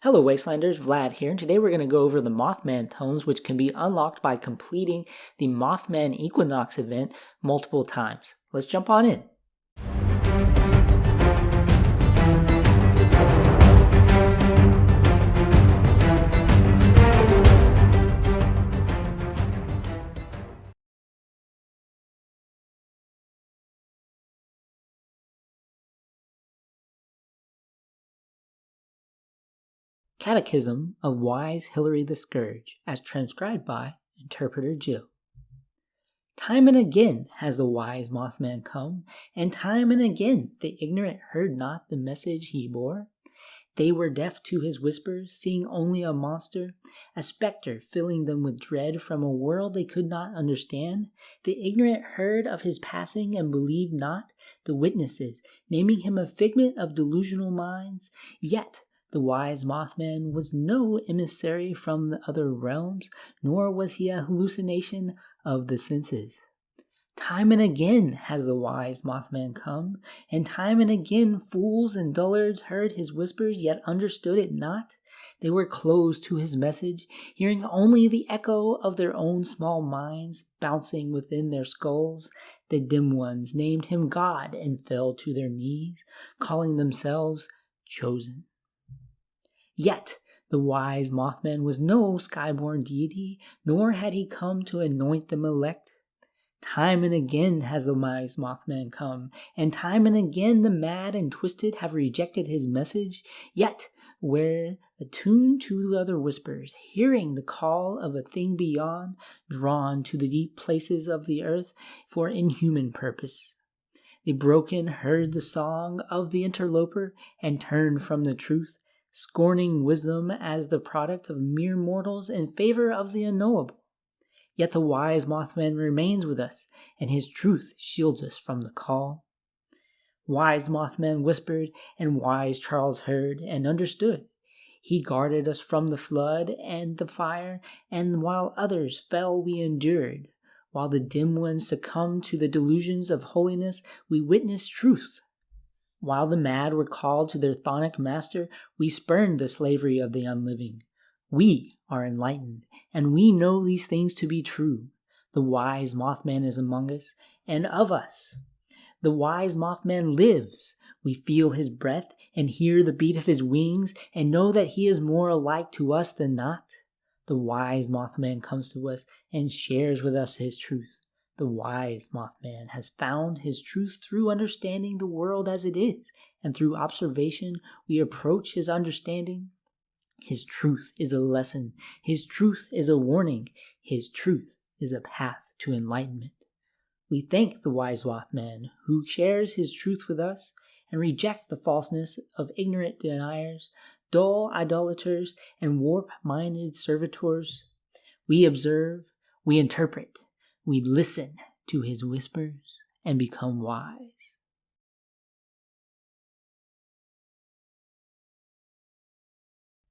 Hello Wastelanders, Vlad here, and today we're going to go over the Mothman tomes, which can be unlocked by completing the Mothman Equinox Event multiple times. Let's jump on in. Catechism of Wise Hilary the Scourge, as transcribed by Interpreter Jill. Time and again has the wise Mothman come, and time and again the ignorant heard not the message he bore. They were deaf to his whispers, seeing only a monster, a specter filling them with dread from a world they could not understand. The ignorant heard of his passing and believed not the witnesses, naming him a figment of delusional minds. Yet the wise Mothman was no emissary from the other realms, nor was he a hallucination of the senses. Time and again has the wise Mothman come, and time and again fools and dullards heard his whispers, yet understood it not. They were closed to his message, hearing only the echo of their own small minds bouncing within their skulls. The dim ones named him God and fell to their knees, calling themselves chosen. Yet the wise Mothman was no skyborn deity, nor had he come to anoint them elect. Time and again has the wise Mothman come, and time and again the mad and twisted have rejected his message, yet were attuned to the other whispers, hearing the call of a thing beyond, drawn to the deep places of the earth for inhuman purpose. The broken heard the song of the interloper and turned from the truth, scorning wisdom as the product of mere mortals in favor of the unknowable. Yet the wise Mothman remains with us, and his truth shields us from the call. Wise Mothman whispered, and wise Charles heard and understood. He guarded us from the flood and the fire, and while others fell we endured. While the dim ones succumbed to the delusions of holiness, we witnessed truth. While the mad were called to their chthonic master, we spurned the slavery of the unliving. We are enlightened, and we know these things to be true. The wise Mothman is among us, and of us. The wise Mothman lives. We feel his breath, and hear the beat of his wings, and know that he is more alike to us than not. The wise Mothman comes to us, and shares with us his truth. The wise Mothman has found his truth through understanding the world as it is, and through observation we approach his understanding. His truth is a lesson. His truth is a warning. His truth is a path to enlightenment. We thank the wise Mothman who shares his truth with us and reject the falseness of ignorant deniers, dull idolaters, and warp-minded servitors. We observe, we interpret, we listen to his whispers and become wise.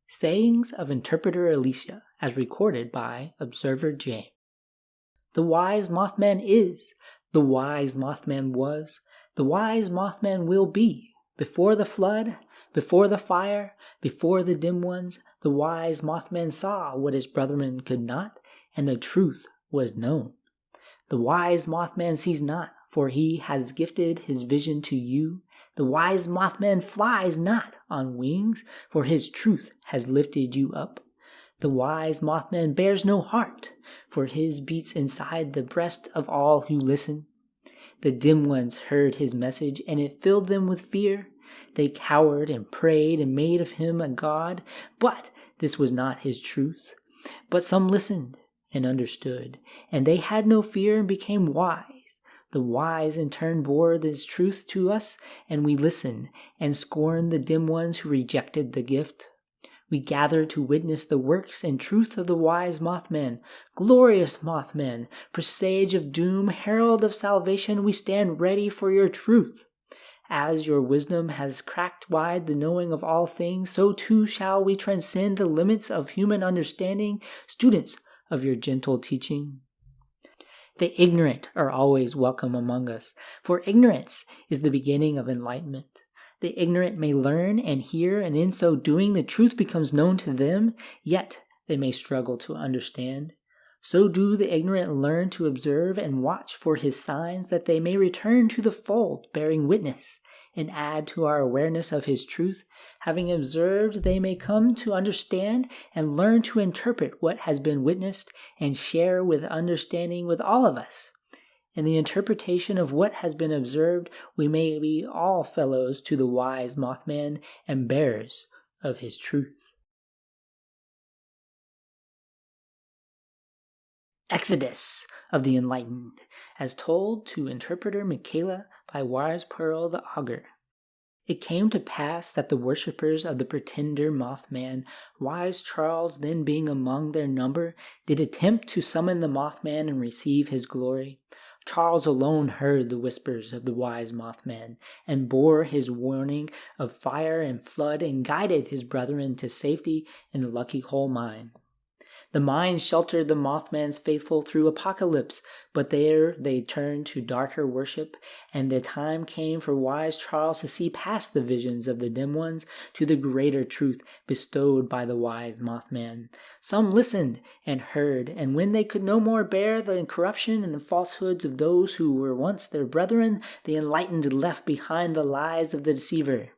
Sayings of Interpreter Alicia, as recorded by Observer James. The wise Mothman is, the wise Mothman was, the wise Mothman will be. Before the flood, before the fire, before the dim ones, the wise Mothman saw what his brethren could not, and the truth was known. The wise Mothman sees not, for he has gifted his vision to you. The wise Mothman flies not on wings, for his truth has lifted you up. The wise Mothman bears no heart, for his beats inside the breast of all who listen. The dim ones heard his message, and it filled them with fear. They cowered and prayed and made of him a god, but this was not his truth. But some listened and understood, and they had no fear and became wise. The wise in turn bore this truth to us, and we listened and scorned the dim ones who rejected the gift. We gather to witness the works and truth of the wise Mothman. Glorious Mothman, presage of doom, herald of salvation, we stand ready for your truth. As your wisdom has cracked wide the knowing of all things, so too shall we transcend the limits of human understanding, students of your gentle teaching. The ignorant are always welcome among us, for ignorance is the beginning of enlightenment. The ignorant may learn and hear, and in so doing the truth becomes known to them, yet they may struggle to understand. So do the ignorant learn to observe and watch for his signs, that they may return to the fold, bearing witness, and add to our awareness of his truth. Having observed, they may come to understand and learn to interpret what has been witnessed, and share with understanding with all of us. In the interpretation of what has been observed, we may be all fellows to the wise Mothman and bearers of his truth. Exodus of the Enlightened, as told to Interpreter Michaela by Wise Pearl the Augur. It came to pass that the worshippers of the pretender Mothman, Wise Charles then being among their number, did attempt to summon the Mothman and receive his glory. Charles alone heard the whispers of the wise Mothman, and bore his warning of fire and flood, and guided his brethren to safety in the Lucky Hole mine. The mine sheltered the Mothman's faithful through apocalypse, but there they turned to darker worship, and the time came for wise Charles to see past the visions of the dim ones to the greater truth bestowed by the wise Mothman. Some listened and heard, and when they could no more bear the corruption and the falsehoods of those who were once their brethren, the enlightened left behind the lies of the deceiver.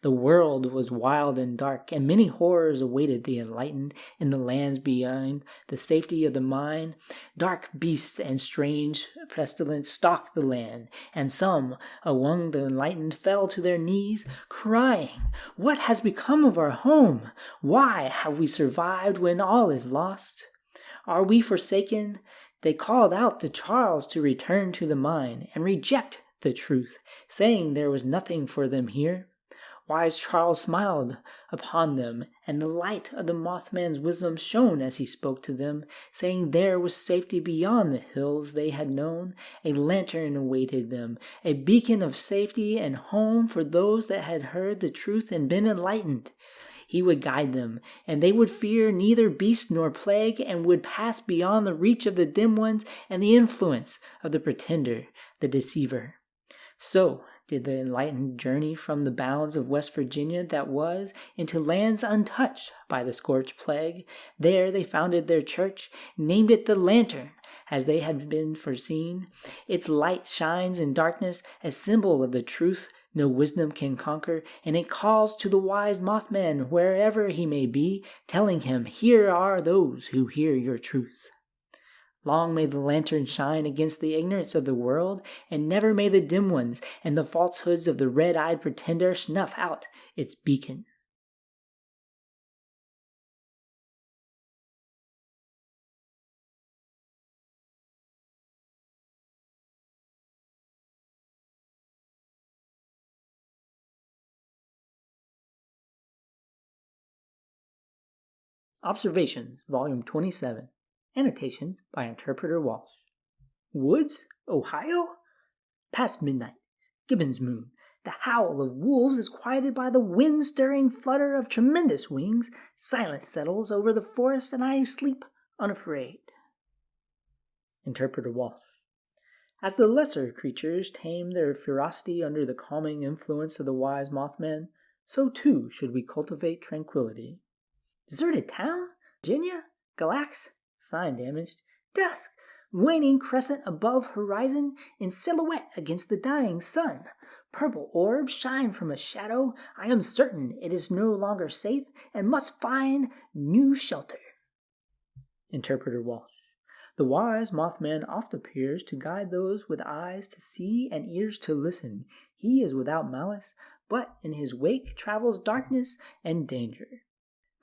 The world was wild and dark, and many horrors awaited the enlightened in the lands beyond the safety of the mine. Dark beasts and strange pestilence stalked the land, and some among the enlightened fell to their knees, crying, "What has become of our home? Why have we survived when all is lost? Are we forsaken?" They called out to Charles to return to the mine and reject the truth, saying there was nothing for them here. Wise Charles smiled upon them, and the light of the Mothman's wisdom shone as he spoke to them, saying there was safety beyond the hills they had known. A lantern awaited them, a beacon of safety and home for those that had heard the truth and been enlightened. He would guide them, and they would fear neither beast nor plague, and would pass beyond the reach of the dim ones and the influence of the pretender, the deceiver. So did the enlightened journey from the bounds of West Virginia that was into lands untouched by the scorched plague. There they founded their church, named it the Lantern, as they had been foreseen. Its light shines in darkness, a symbol of the truth no wisdom can conquer, and it calls to the wise Mothman wherever he may be, telling him, "Here are those who hear your truth." Long may the lantern shine against the ignorance of the world, and never may the dim ones and the falsehoods of the red-eyed pretender snuff out its beacon. Observations, Volume 27. Annotations by Interpreter Walsh. Woods, Ohio? Past midnight. Gibbon's moon. The howl of wolves is quieted by the wind-stirring flutter of tremendous wings. Silence settles over the forest, and I sleep unafraid. Interpreter Walsh. As the lesser creatures tame their ferocity under the calming influence of the wise Mothman, so too should we cultivate tranquility. Deserted town? Virginia? Galax? Sign damaged. Dusk. Waning crescent above horizon in silhouette against the dying sun. Purple orbs shine from a shadow. I am certain it is no longer safe and must find new shelter. Interpreter Walsh. The wise Mothman oft appears to guide those with eyes to see and ears to listen. He is without malice, but in his wake travels darkness and danger.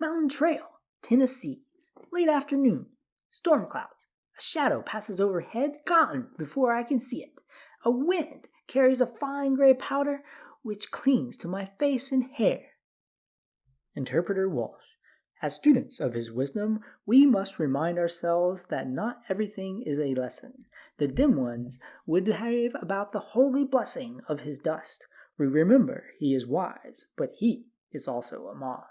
Mountain Trail, Tennessee. Late afternoon. Storm clouds. A shadow passes overhead, gone before I can see it. A wind carries a fine gray powder which clings to my face and hair. Interpreter Walsh. As students of his wisdom, we must remind ourselves that not everything is a lesson. The dim ones would rave about the holy blessing of his dust. We remember he is wise, but he is also a moth.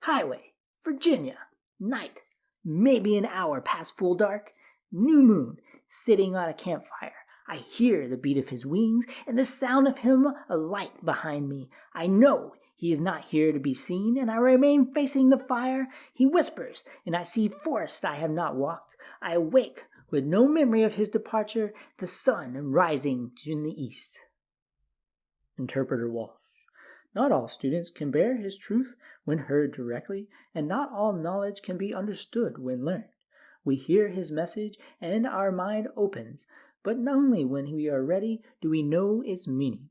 Highway, Virginia, night, maybe an hour past full dark, new moon, sitting on a campfire. I hear the beat of his wings and the sound of him alight behind me. I know he is not here to be seen, and I remain facing the fire. He whispers, and I see forests I have not walked. I awake with no memory of his departure, the sun rising in the east. Interpreter Walsh. Not all students can bear his truth when heard directly, and not all knowledge can be understood when learned. We hear his message, and our mind opens, but only when we are ready do we know its meaning.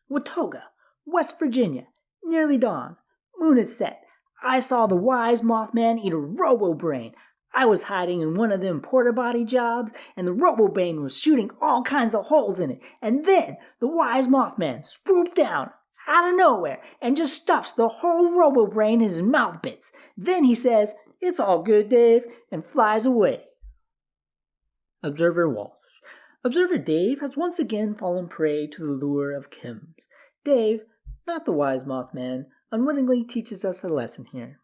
Watauga, West Virginia, nearly dawn. Moon had set. I saw the Wise Mothman eat a robo-brain. I was hiding in one of them porta-body jobs, and the robo-brain was shooting all kinds of holes in it. And then the Wise Mothman swooped down out of nowhere and just stuffs the whole robo-brain in his mouth bits. Then he says, "It's all good, Dave," and flies away. Observer Walsh. Observer Dave has once again fallen prey to the lure of chems. Dave, not the Wise Mothman, unwittingly teaches us a lesson here.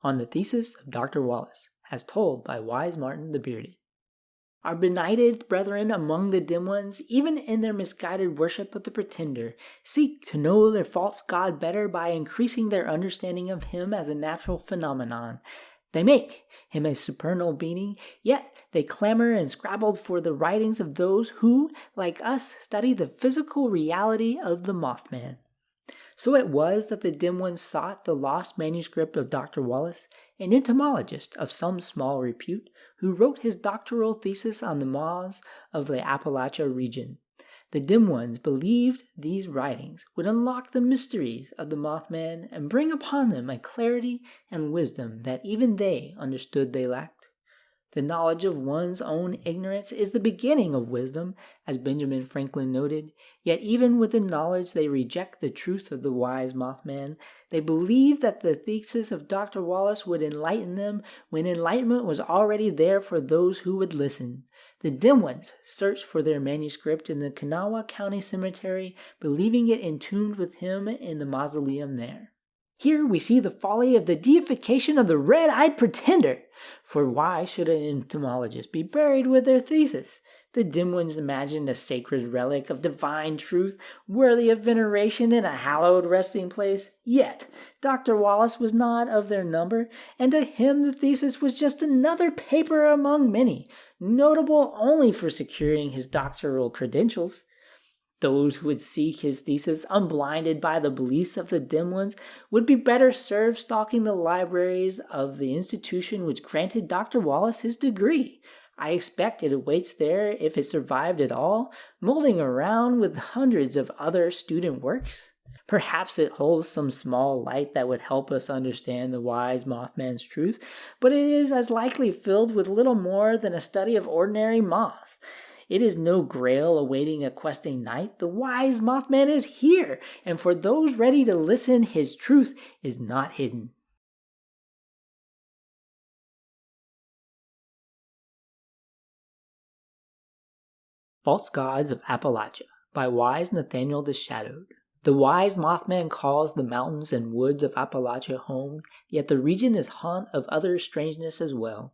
On the thesis of Dr. Wallace, as told by Wise Martin the Bearded. Our benighted brethren among the dim ones, even in their misguided worship of the pretender, seek to know their false god better by increasing their understanding of him as a natural phenomenon. They make him a supernal being, yet they clamor and scrabble for the writings of those who, like us, study the physical reality of the Mothman. So it was that the dim ones sought the lost manuscript of Dr. Wallace, an entomologist of some small repute, who wrote his doctoral thesis on the moths of the Appalachia region. The dim ones believed these writings would unlock the mysteries of the Mothman and bring upon them a clarity and wisdom that even they understood they lacked. The knowledge of one's own ignorance is the beginning of wisdom, as Benjamin Franklin noted, yet even with the knowledge they reject the truth of the Wise Mothman. They believe that the thesis of Dr. Wallace would enlighten them when enlightenment was already there for those who would listen. The dim ones searched for their manuscript in the Kanawha County Cemetery, believing it entombed with him in the mausoleum there. Here we see the folly of the deification of the red-eyed pretender. For why should an entomologist be buried with their thesis? The dim ones imagined a sacred relic of divine truth, worthy of veneration in a hallowed resting place. Yet, Dr. Wallace was not of their number, and to him the thesis was just another paper among many, notable only for securing his doctoral credentials. Those who would seek his thesis unblinded by the beliefs of the dim ones would be better served stalking the libraries of the institution which granted Dr. Wallace his degree. I expect it awaits there if it survived at all, molding around with hundreds of other student works. Perhaps it holds some small light that would help us understand the Wise Mothman's truth, but it is as likely filled with little more than a study of ordinary moths. It is no grail awaiting a questing knight. The Wise Mothman is here, and for those ready to listen, his truth is not hidden. False Gods of Appalachia by Wise Nathaniel the Shadowed. The Wise Mothman calls the mountains and woods of Appalachia home, yet the region is haunt of other strangeness as well.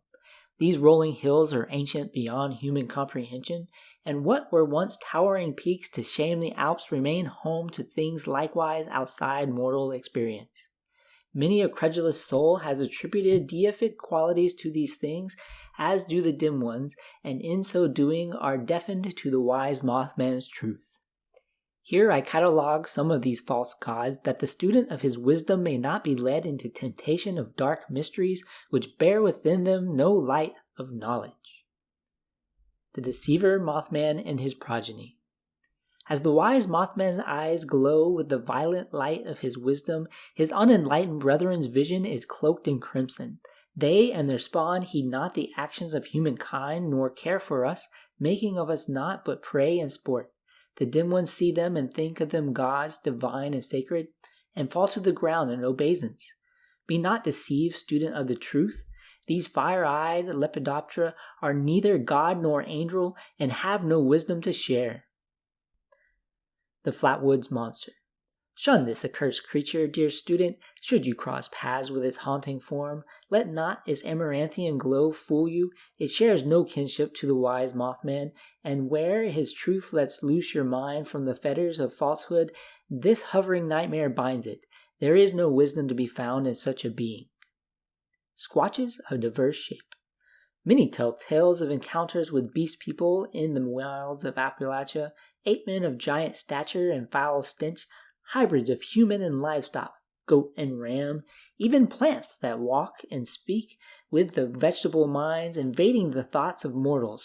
These rolling hills are ancient beyond human comprehension, and what were once towering peaks to shame the Alps remain home to things likewise outside mortal experience. Many a credulous soul has attributed deific qualities to these things, as do the dim ones, and in so doing are deafened to the Wise Mothman's truth. Here I catalogue some of these false gods, that the student of his wisdom may not be led into temptation of dark mysteries which bear within them no light of knowledge. The Deceiver Mothman and his Progeny. As the Wise Mothman's eyes glow with the violet light of his wisdom, his unenlightened brethren's vision is cloaked in crimson. They and their spawn heed not the actions of humankind, nor care for us, making of us naught but prey and sport. The dim ones see them and think of them gods, divine and sacred, and fall to the ground in obeisance. Be not deceived, student of the truth. These fire-eyed Lepidoptera are neither god nor angel, and have no wisdom to share. The Flatwoods Monster. Shun this accursed creature, dear student, should you cross paths with its haunting form. Let not its amaranthian glow fool you. It shares no kinship to the wise Mothman, and where his truth lets loose your mind from the fetters of falsehood, this hovering nightmare binds it. There is no wisdom to be found in such a being. Squatches of diverse shape. Many tell tales of encounters with beast people in the wilds of Appalachia, ape men of giant stature and foul stench, hybrids of human and livestock, goat and ram, even plants that walk and speak with the vegetable minds, invading the thoughts of mortals.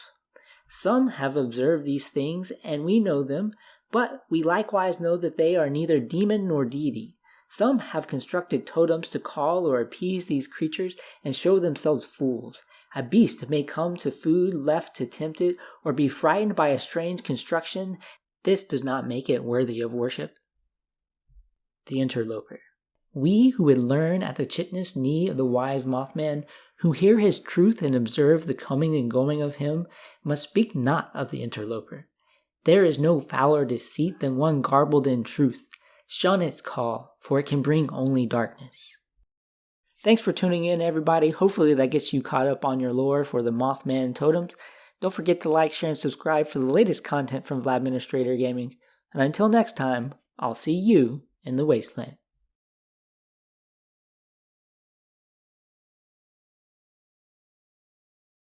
Some have observed these things, and we know them, but we likewise know that they are neither demon nor deity. Some have constructed totems to call or appease these creatures and show themselves fools. A beast may come to food left to tempt it, or be frightened by a strange construction. This does not make it worthy of worship. The Interloper. We who would learn at the chitness knee of the wise Mothman, who hear his truth and observe the coming and going of him, must speak not of the Interloper. There is no fouler deceit than one garbled in truth. Shun its call, for it can bring only darkness. Thanks for tuning in, everybody. Hopefully that gets you caught up on your lore for the Mothman totems. Don't forget to like, share, and subscribe for the latest content from Vladministrator Gaming. And until next time, I'll see you in the Wasteland.